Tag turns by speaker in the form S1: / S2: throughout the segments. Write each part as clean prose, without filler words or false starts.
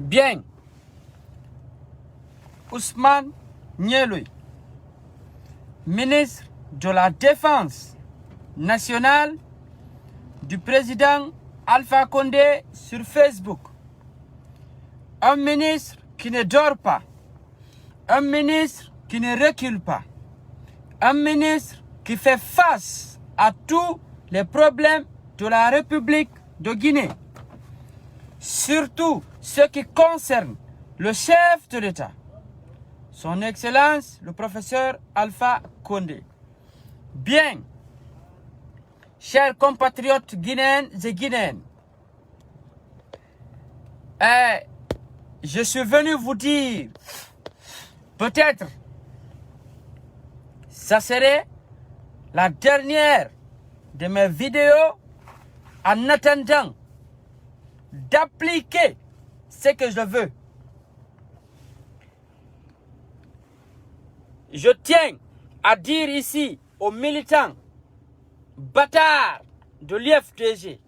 S1: Bien. Ousmane Nyeloui, ministre de la Défense nationale du président Alpha Condé sur Facebook. Un ministre qui ne dort pas. Un ministre qui ne recule pas. Un ministre qui fait face à tous les problèmes de la République de Guinée. Surtout ce qui concerne le chef de l'État, son Excellence le professeur Alpha Condé. Bien, chers compatriotes guinéennes et guinéennes, je suis venu vous dire, peut-être, ça serait la dernière de mes vidéos en attendant d'appliquer ce que je veux. Je tiens à dire ici aux militants bâtards de l'IFDG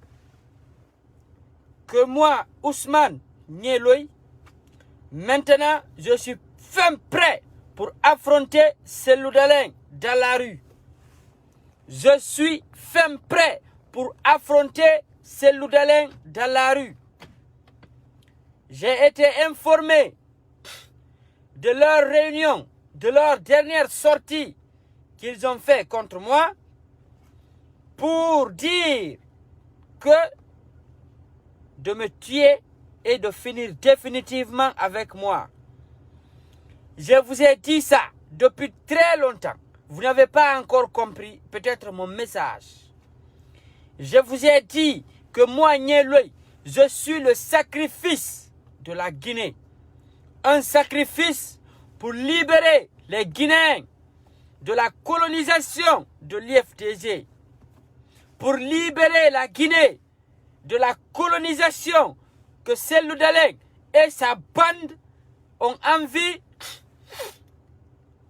S1: que moi, Ousmane Nyeloui, maintenant je suis fin prêt pour affronter Cellou Dalein dans la rue. Je suis fin prêt pour affronter Cellou Dalein dans la rue. J'ai été informé de leur réunion, de leur dernière sortie qu'ils ont fait contre moi pour dire que de me tuer et de finir définitivement avec moi. Je vous ai dit ça depuis très longtemps. Vous n'avez pas encore compris peut-être mon message. Je vous ai dit que moi, Nyeloui, je suis le sacrifice de la Guinée. Un sacrifice pour libérer les Guinéens de la colonisation de l'IFDG. Pour libérer la Guinée de la colonisation que Cellou Dalein et sa bande ont envie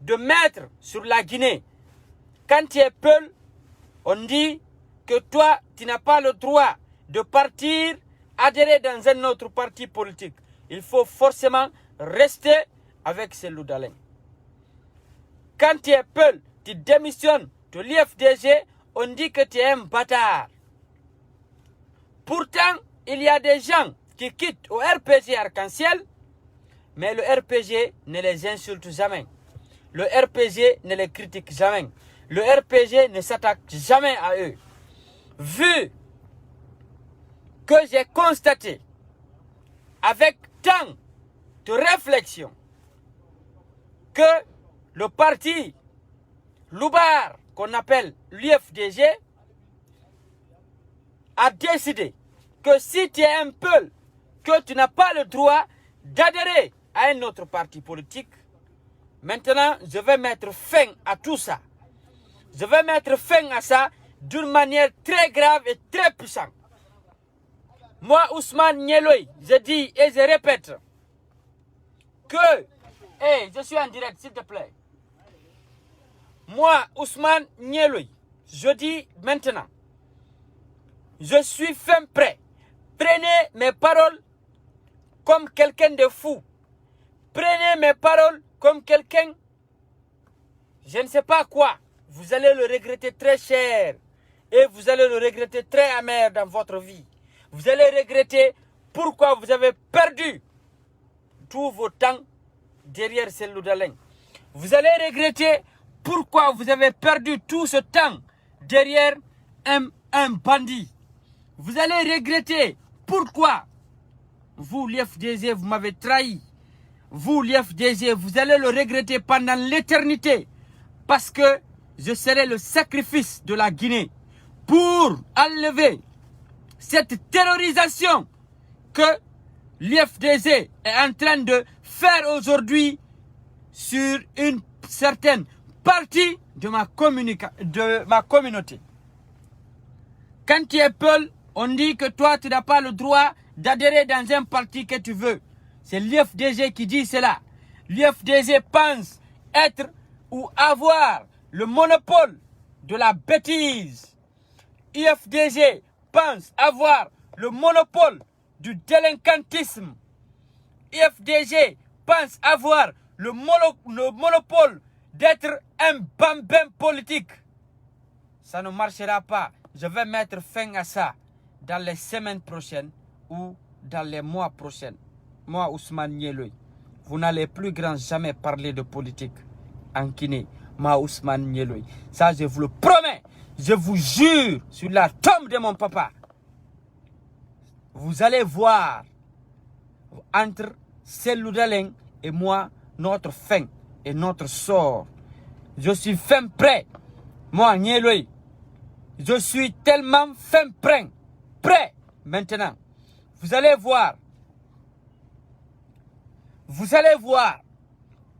S1: de mettre sur la Guinée. Quand tu es Peul, on dit que toi, tu n'as pas le droit de partir, adhérer dans un autre parti politique. Il faut forcément rester avec Cellou Dalein. Quand tu es Peul, tu démissionnes de l'IFDG, on dit que tu es un bâtard. Pourtant, il y a des gens qui quittent au RPG Arc-en-Ciel, mais le RPG ne les insulte jamais. Le RPG ne les critique jamais. Le RPG ne s'attaque jamais à eux. Vu que j'ai constaté avec tant de réflexion que le parti Loubar, qu'on appelle l'UFDG, a décidé que si tu es un Peul, que tu n'as pas le droit d'adhérer à un autre parti politique, maintenant je vais mettre fin à tout ça. Je vais mettre fin à ça d'une manière très grave et très puissante. Moi, Ousmane Nyeloui, je dis et je répète que... je suis en direct, s'il te plaît. Moi, Ousmane Nyeloui, je dis maintenant, je suis fin prêt. Prenez mes paroles comme quelqu'un de fou. Prenez mes paroles comme quelqu'un, je ne sais pas quoi. Vous allez le regretter très cher. Et vous allez le regretter très amer dans votre vie. Vous allez regretter pourquoi vous avez perdu tout vos temps derrière Cellou Dalein. Vous allez regretter pourquoi vous avez perdu tout ce temps derrière un bandit. Vous allez regretter pourquoi vous, l'IFDG, vous m'avez trahi. Vous, l'IFDG, vous allez le regretter pendant l'éternité. Parce que je serai le sacrifice de la Guinée pour enlever cette terrorisation que l'IFDG est en train de faire aujourd'hui sur une certaine partie de ma communauté. Quand tu es Peul, on dit que toi, tu n'as pas le droit d'adhérer dans un parti que tu veux. C'est l'IFDG qui dit cela. L'IFDG pense être ou avoir le monopole de la bêtise. l'IFDG pense avoir le monopole du délinquantisme. IFDG pense avoir le monopole d'être un bambin politique. Ça ne marchera pas. Je vais mettre fin à ça dans les semaines prochaines ou dans les mois prochains. Moi, Ousmane Nyeloy, vous n'allez plus grand jamais parler de politique en Guinée. Moi, Ousmane Nyeloy. Ça, je vous le promets. Je vous jure sur la tombe de mon papa. Vous allez voir entre Cellou Dalein et moi notre fin et notre sort. Je suis fin prêt. Moi, Nyeloy. Je suis tellement fin prêt. Prêt maintenant. Vous allez voir. Vous allez voir.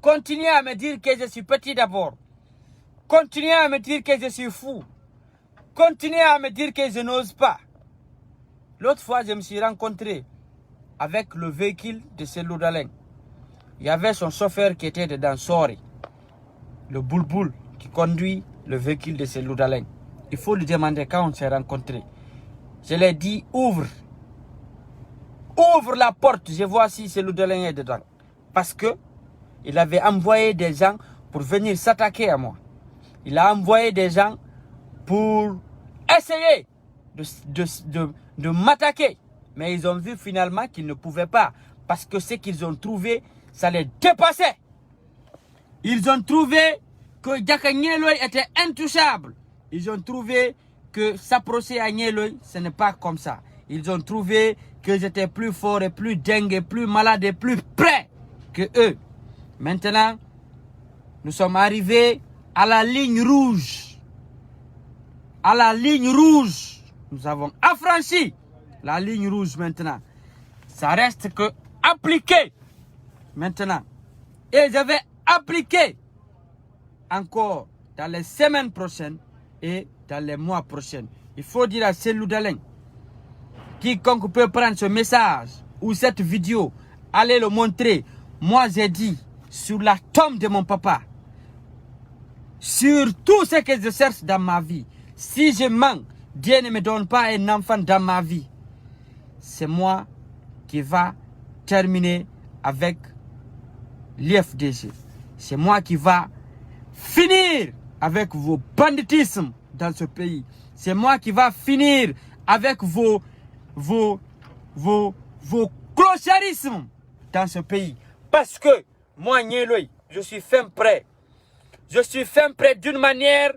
S1: Continuez à me dire que je suis petit d'abord. Continuez à me dire que je suis fou. Continuez à me dire que je n'ose pas. L'autre fois, je me suis rencontré avec le véhicule de Cellou Dalein. Il y avait son chauffeur qui était dedans, Sori. Le boulboul qui conduit le véhicule de Cellou Dalein. Il faut lui demander quand on s'est rencontrés. Je lui ai dit, ouvre. Ouvre la porte, je vois si Cellou Dalein est dedans. Parce que il avait envoyé des gens pour venir s'attaquer à moi. Il a envoyé des gens pour essayer de m'attaquer. Mais ils ont vu finalement qu'ils ne pouvaient pas. Parce que ce qu'ils ont trouvé, ça les dépassait. Ils ont trouvé que Diaka Nyeloy était intouchable. Ils ont trouvé que s'approcher à Nyeloy, ce n'est pas comme ça. Ils ont trouvé que j'étais plus fort et plus dingue et plus malade et plus prêt que eux. Maintenant, nous sommes arrivés à la ligne rouge. À la ligne rouge. Nous avons affranchi la ligne rouge maintenant. Ça reste que appliquer maintenant. Et je vais appliquer encore dans les semaines prochaines et dans les mois prochains. Il faut dire à Cellou Dalein, quiconque peut prendre ce message ou cette vidéo, allez le montrer. Moi j'ai dit, sur la tombe de mon papa, sur tout ce que je cherche dans ma vie, si je mens, Dieu ne me donne pas un enfant dans ma vie. C'est moi qui va terminer avec l'IFDG. C'est moi qui va finir avec vos banditismes dans ce pays. C'est moi qui va finir avec vos clocharismes dans ce pays. Parce que moi, Nyeloy, je suis fin prêt. Je suis fin prêt d'une manière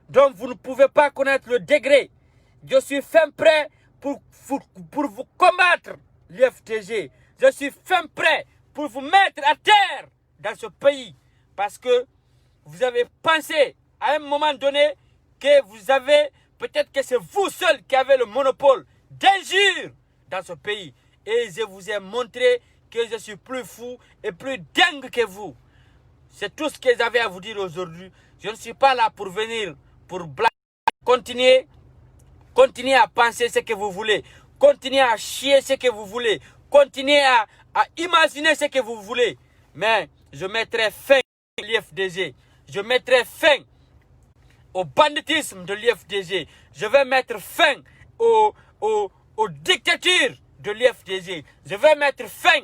S1: dont vous ne pouvez pas connaître le degré. Je suis fin prêt pour vous combattre, l'IFDG. Je suis fin prêt pour vous mettre à terre dans ce pays. Parce que vous avez pensé à un moment donné que vous avez, peut-être que c'est vous seul qui avez le monopole d'injure dans ce pays. Et je vous ai montré que je suis plus fou et plus dingue que vous. C'est tout ce que j'avais à vous dire aujourd'hui. Je ne suis pas là pour venir, pour blaguer. Continuez à penser ce que vous voulez. Continuez à chier ce que vous voulez. Continuez à imaginer ce que vous voulez. Mais je mettrai fin à l'IFDG. Je mettrai fin au banditisme de l'IFDG. Je vais mettre fin aux dictatures de l'IFDG. Je vais mettre fin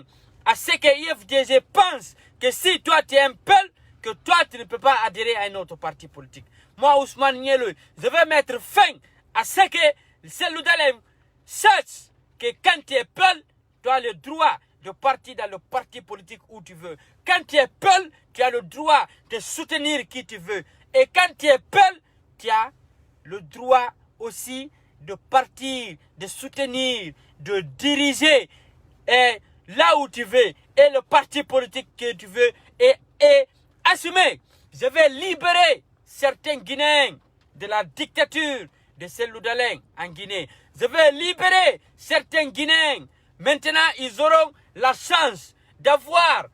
S1: à ce que l'IFDG pense que si toi tu es un peul, que toi tu ne peux pas adhérer à un autre parti politique. Moi, Ousmane Nyeloy, je vais mettre fin à ce que Cellou Dalein sache que quand tu es peul, tu as le droit de partir dans le parti politique où tu veux. Quand tu es peul, tu as le droit de soutenir qui tu veux. Et quand tu es peul, tu as le droit aussi de partir, de soutenir, de diriger et là où tu veux et le parti politique que tu veux et assumer. Je vais libérer certains Guinéens de la dictature de Cellou Dalein en Guinée. Je vais libérer certains Guinéens. Maintenant, ils auront la chance d'avoir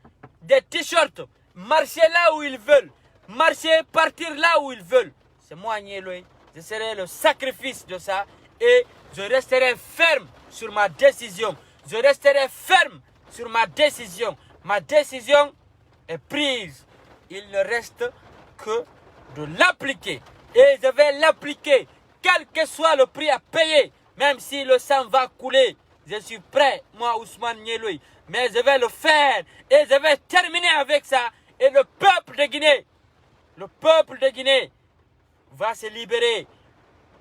S1: des t-shirts, marcher là où ils veulent, marcher, partir là où ils veulent. C'est moi, Nyeloy. Je serai le sacrifice de ça et je resterai ferme sur ma décision. Je resterai ferme sur ma décision. Ma décision est prise. Il ne reste que de l'appliquer. Et je vais l'appliquer, quel que soit le prix à payer. Même si le sang va couler, je suis prêt, moi Ousmane Nieloy. Mais je vais le faire et je vais terminer avec ça. Et le peuple de Guinée va se libérer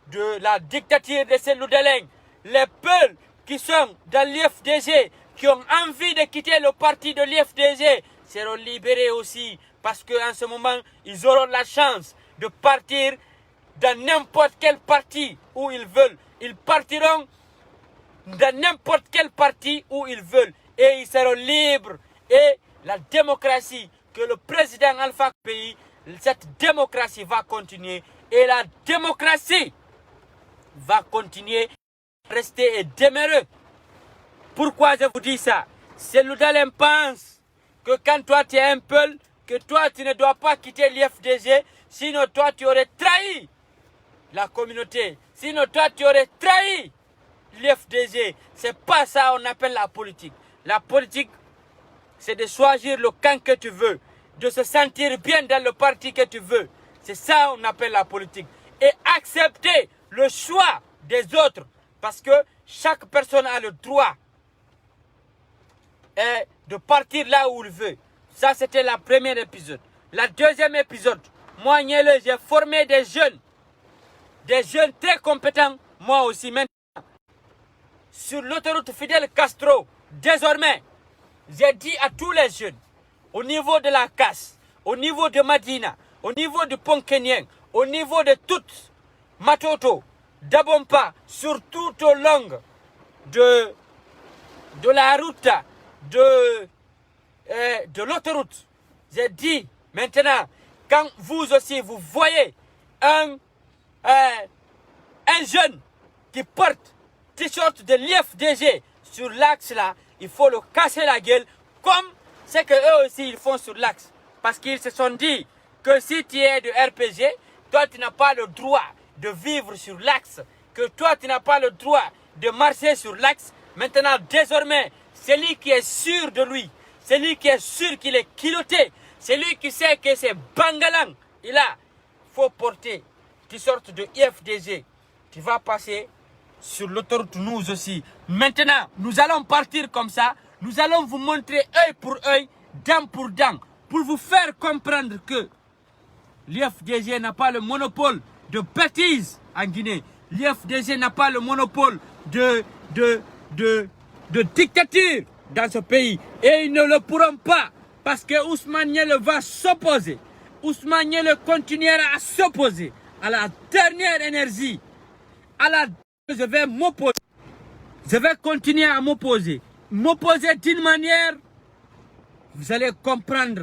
S1: de la dictature de Cellou Dalein. Les peuples qui sont dans l'IFDG, qui ont envie de quitter le parti de l'IFDG, seront libérés aussi. Parce qu'en ce moment, ils auront la chance de partir dans n'importe quel parti où ils veulent. Ils partiront dans n'importe quel parti où ils veulent. Et ils seront libres. Et la démocratie que le président Alpha Pays, cette démocratie va continuer. Et la démocratie va continuer à rester et demeurer. Pourquoi je vous dis ça? Cellou Dalein pense que quand toi tu es un peuple, que toi tu ne dois pas quitter l'IFDG, sinon toi tu aurais trahi la communauté. Sinon toi tu aurais trahi l'IFDG. C'est pas ça on appelle la politique. La politique, c'est de choisir le camp que tu veux, de se sentir bien dans le parti que tu veux. C'est ça on appelle la politique. Et accepter le choix des autres. Parce que chaque personne a le droit de partir là où il veut. Ça, c'était le premier épisode. Le deuxième épisode, moi, Nieloy, j'ai formé des jeunes très compétents, moi aussi maintenant. Sur l'autoroute Fidel Castro, désormais, j'ai dit à tous les jeunes, au niveau de la Casse, au niveau de Madina, au niveau du Pont Kenyen, au niveau de toute Matoto, Dabompa, sur tout au long de la route, de l'autoroute. J'ai dit, maintenant, quand vous aussi, vous voyez un jeune qui porte t-shirt de l'IFDG sur l'axe là, il faut le casser la gueule comme c'est que eux aussi ils font sur l'axe. Parce qu'ils se sont dit que si tu es de RPG, toi tu n'as pas le droit de vivre sur l'axe, que toi tu n'as pas le droit de marcher sur l'axe. Maintenant, désormais, celui qui est sûr de lui, celui qui est sûr qu'il est culotté, celui qui sait que c'est Bangalang, il faut porter t-shirt de IFDG. Tu vas passer sur l'autoroute nous aussi. Maintenant, nous allons partir comme ça. Nous allons vous montrer œil pour œil, dent pour dent, pour vous faire comprendre que l'IFDG n'a pas le monopole de bêtises en Guinée. L'IFDG n'a pas le monopole de dictature dans ce pays. Et ils ne le pourront pas parce que Ousmane Nieloy va s'opposer. Ousmane Nieloy continuera à s'opposer à la dernière énergie. Je vais m'opposer. Je vais continuer à m'opposer. M'opposer d'une manière, vous allez comprendre.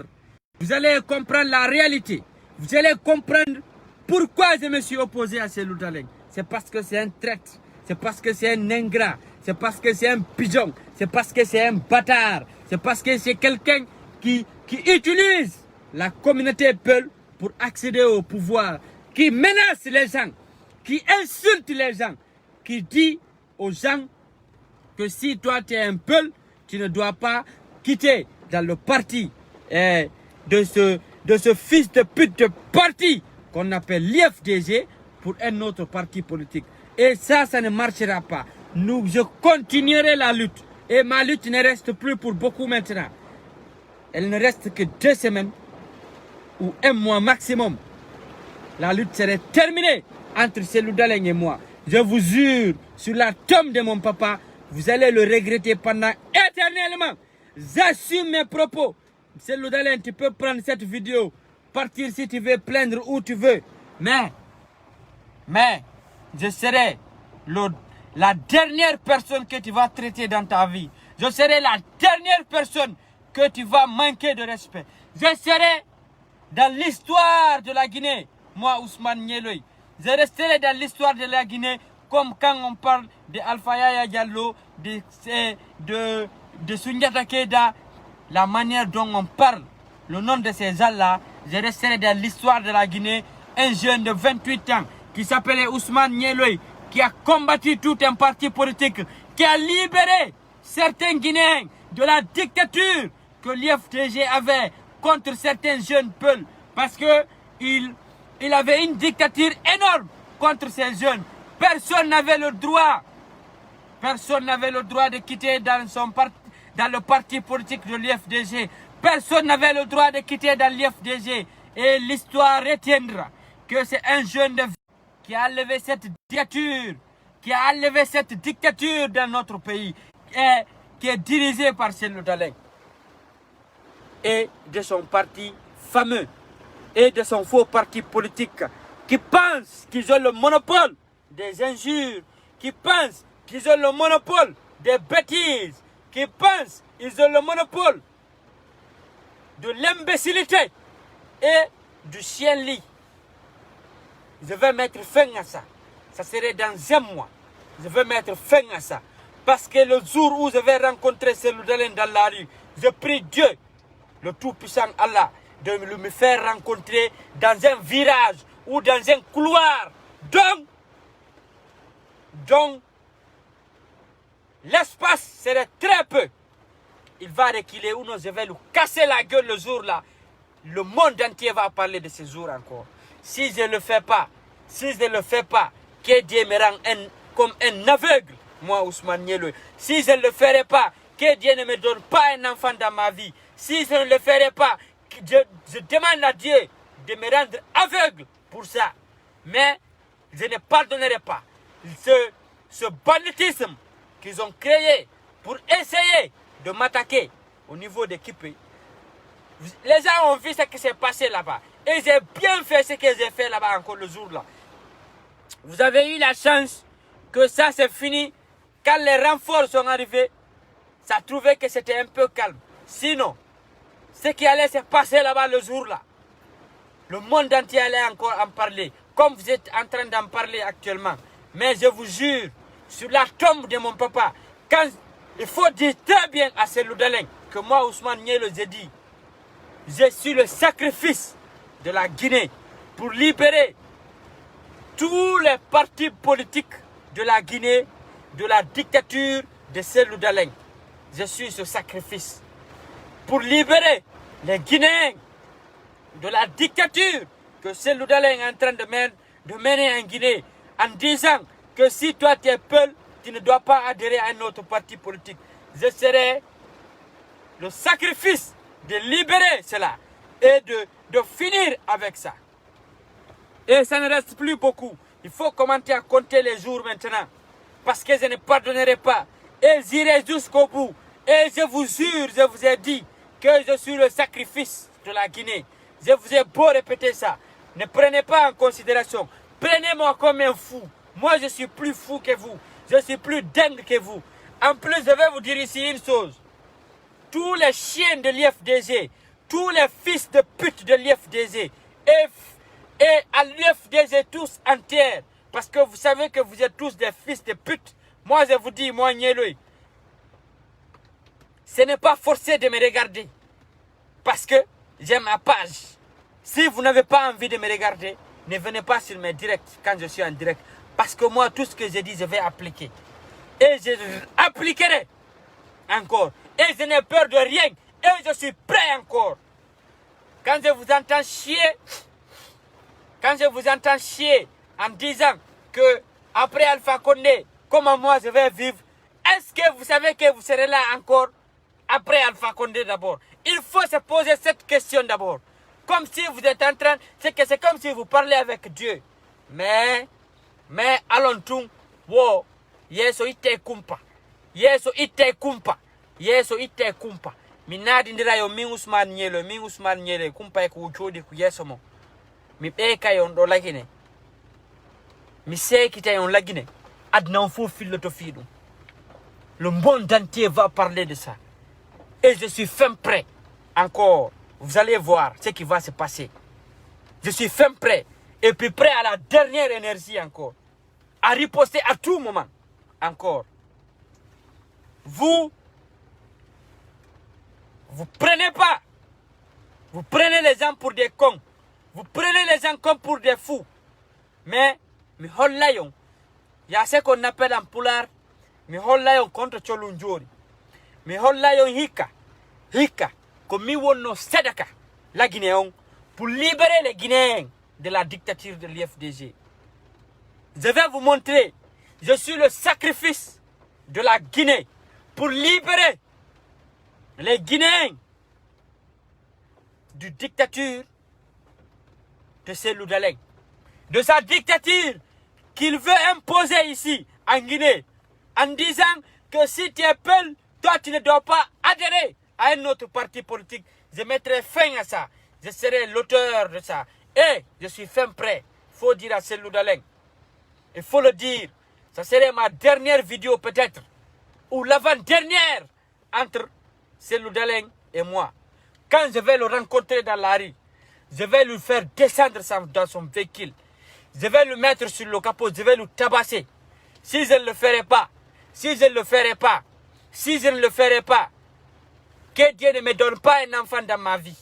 S1: Vous allez comprendre la réalité. Vous allez comprendre pourquoi je me suis opposé à Cellou Dalein. C'est parce que c'est un traître. C'est parce que c'est un ingrat. C'est parce que c'est un pigeon. C'est parce que c'est un bâtard. C'est parce que c'est quelqu'un qui utilise la communauté Peul pour accéder au pouvoir. Qui menace les gens. Qui insulte les gens. Qui dit aux gens que si toi tu es un Peul, tu ne dois pas quitter dans le parti de ce fils de pute de parti qu'on appelle l'IFDG pour un autre parti politique. Et ça ne marchera pas. Je continuerai la lutte. Et ma lutte ne reste plus pour beaucoup maintenant. Elle ne reste que 2 semaines ou 1 mois maximum. La lutte serait terminée entre Cellou Dalein et moi. Je vous jure, sur la tombe de mon papa, vous allez le regretter pendant éternellement. J'assume mes propos. Cellou Dalein, tu peux prendre cette vidéo, partir si tu veux, plaindre où tu veux. Mais, je serai la dernière personne que tu vas traiter dans ta vie. Je serai la dernière personne que tu vas manquer de respect. Je serai dans l'histoire de la Guinée, moi Ousmane Nieloy. Je resterai dans l'histoire de la Guinée comme quand on parle de Alpha Yaya Diallo, de Soundiata Keita, la manière dont on parle, le nom de ces gens-là, je resterai dans l'histoire de la Guinée. Un jeune de 28 ans qui s'appelait Ousmane Nieloy, qui a combattu tout un parti politique, qui a libéré certains Guinéens de la dictature que l'IFDG avait contre certains jeunes Peuls. Parce qu'il avait une dictature énorme contre ces jeunes. Personne n'avait le droit Personne n'avait le droit de quitter dans le parti politique de l'IFDG. Personne n'avait le droit de quitter dans l'IFDG. Et l'histoire retiendra que c'est un jeune qui a levé cette dictature, dans notre pays, et qui est dirigé par Cellou Dalein et de son parti fameux et de son faux parti politique qui pensent qu'ils ont le monopole des injures, qui pensent qu'ils ont le monopole des bêtises, qui pensent qu'ils ont le monopole de l'imbécilité et du chien-lit. Je vais mettre fin à ça. Ça serait dans un mois. Je vais mettre fin à ça. Parce que le jour où je vais rencontrer Cellou Dalein dans la rue, je prie Dieu, le Tout-Puissant Allah, de me faire rencontrer dans un virage ou dans un couloir. Donc l'espace serait très peu. Il va reculer ou non, je vais lui casser la gueule le jour là. Le monde entier va parler de ce jour encore. Si je ne le fais pas, que Dieu me rende comme un aveugle, moi Ousmane Niélo. Si je ne le ferai pas, que Dieu ne me donne pas un enfant dans ma vie. Si je ne le ferai pas, je demande à Dieu de me rendre aveugle pour ça. Mais je ne pardonnerai pas ce banditisme qu'ils ont créé pour essayer de m'attaquer au niveau de Kipé. Les gens ont vu ce qui s'est passé là-bas. Et j'ai bien fait ce que j'ai fait là-bas encore le jour là. Vous avez eu la chance que ça c'est fini. Quand les renforts sont arrivés, ça trouvait que c'était un peu calme. Sinon, ce qui allait se passer là-bas le jour là, le monde entier allait encore en parler. Comme vous êtes en train d'en parler actuellement. Mais je vous jure, sur la tombe de mon papa, quand il faut dire très bien à Cellou Dalein que moi Ousmane Niélo, j'ai dit, je suis le sacrifice de la Guinée pour libérer tous les partis politiques de la Guinée de la dictature de Cellou Dalein. Je suis ce sacrifice pour libérer les Guinéens de la dictature que Cellou Dalein est en train de mener en Guinée en disant que si toi tu es Peul, tu ne dois pas adhérer à un autre parti politique. Je serai le sacrifice de libérer cela et de finir avec ça. Et ça ne reste plus beaucoup. Il faut commencer à compter les jours maintenant. Parce que je ne pardonnerai pas. Et j'irai jusqu'au bout. Et je vous jure, je vous ai dit que je suis le sacrifice de la Guinée. Je vous ai beau répéter ça. Ne prenez pas en considération. Prenez-moi comme un fou. Moi, je suis plus fou que vous. Je suis plus dingue que vous. En plus, je vais vous dire ici une chose. Tous les chiens de l'IFDG, tous les fils de pute de l'IFDG et à l'IFDG tous entiers, parce que vous savez que vous êtes tous des fils de pute. Moi, je vous dis, moi, Niélo, ce n'est pas forcé de me regarder. Parce que j'ai ma page. Si vous n'avez pas envie de me regarder, ne venez pas sur mes directs quand je suis en direct. Parce que moi, tout ce que j'ai dit, je vais appliquer. Et je appliquerai encore. Et je n'ai peur de rien. Et je suis prêt encore. Quand je vous entends chier, en disant que après Alpha Condé, comment moi je vais vivre, est-ce que vous savez que vous serez là encore après Alpha Condé d'abord? Il faut se poser cette question d'abord. Comme si vous êtes en train, c'est comme si vous parlez avec Dieu. Mais allons tout, wow, yeso ite kumpa. Minadi ndira yo min Ousmane Niélo kumpa e ko chodi ku yeso mo. Mi beka yon do lagine. Mi sekita yon lagine. Adna on fou philosophie dum. Le monde entier va parler de ça. Et je suis fin prêt. Encore, vous allez voir ce qui va se passer. Je suis fin prêt. Et puis prêt à la dernière énergie encore. À riposter à tout moment. Encore. Vous prenez pas. Vous prenez les gens pour des cons. Vous prenez les gens comme pour des fous. Mais, mi hollayon. Il y a ce qu'on appelle en poulard. Mi hollayon contre Cholunjori. Mi hollayon hika. Comme mi wono sedaka. La Guinéen. Pour libérer les Guinéens de la dictature de l'IFDG. Je vais vous montrer. Je suis le sacrifice de la Guinée pour libérer les Guinéens du dictature de Cellou Dalein, de sa dictature qu'il veut imposer ici en Guinée, en disant que si tu es peul, toi tu ne dois pas adhérer à un autre parti politique. Je mettrai fin à ça. Je serai l'auteur de ça. Et je suis fin prêt. Il faut dire à Cellou Dalein. Il faut le dire. Ça serait ma dernière vidéo peut-être. Ou l'avant-dernière entre Cellou Dalein et moi. Quand je vais le rencontrer dans la rue, je vais lui faire descendre dans son véhicule. Je vais le mettre sur le capot. Je vais le tabasser. Si je ne le ferai pas, si je ne le ferai pas, si je ne le ferai pas, que Dieu ne me donne pas un enfant dans ma vie.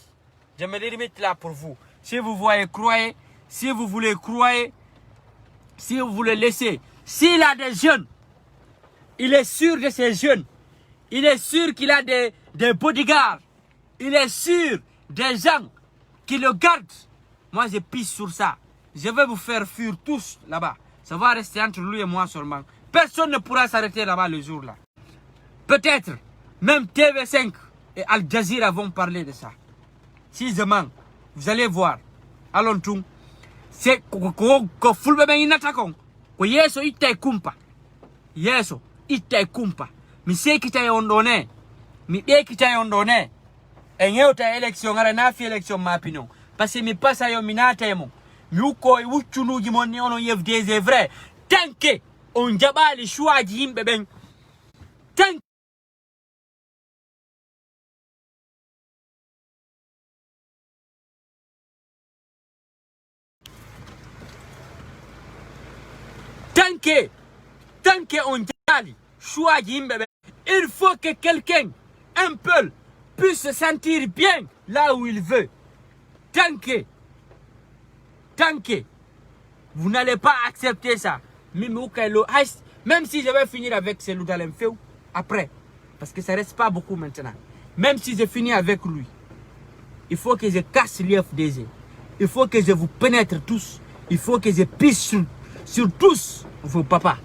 S1: Je me limite là pour vous. Si vous voyez, croyez. Si vous voulez, croyez. Si vous voulez laisser. S'il a des jeunes, il est sûr de ces jeunes. Il est sûr qu'il a des bodyguards. Il est sûr des gens qui le gardent. Moi, je pisse sur ça. Je vais vous faire fuir tous là-bas. Ça va rester entre lui et moi seulement. Personne ne pourra s'arrêter là-bas le jour-là. Peut-être, même TV5 et Al Jazeera vont parler de ça. Si je mens, vous allez voir. Allons tout. C'est que fulbe ben inatakon. Ko yeso itte kumpa. Yeso itte kumpa. Mi se kita yondone. Mi be kita yondone. Enyota élection ngara na fi élection mapino. Parce que mi passa yo minata yemo. Mi uko wuchunuji monni ono FDZ vrai. Tanke on jabali choix yimbe ben. Tanke Tant qu'on jali, choix il faut que quelqu'un, un peu, puisse se sentir bien là où il veut. Tant que vous n'allez pas accepter ça, même si je vais finir avec Cellou Dalein après, parce que ça ne reste pas beaucoup maintenant, même si je finis avec lui, il faut que je casse l'IFDG, il faut que je vous pénètre tous, il faut que je pisse sur tous vos papas.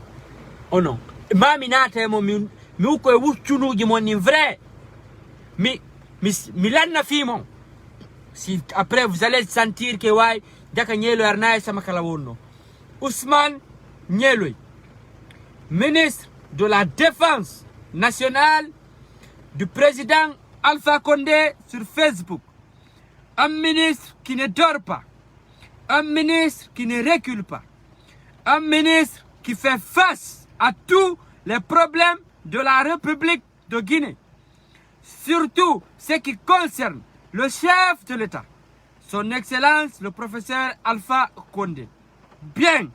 S1: Oh non. Mami nata mo mi uko wuchunuji mo ni vrai. Mi lanna fimo. Si après vous allez sentir que ouais, daka nyelo arnaye sama kala wonno. Ousmane Nyeloy, ministre de la Défense nationale du président Alpha Condé sur Facebook. Un ministre qui ne dort pas. Un ministre qui ne recule pas. Un ministre qui fait face à tous les problèmes de la République de Guinée. Surtout ce qui concerne le chef de l'État, son Excellence le professeur Alpha Condé. Bien,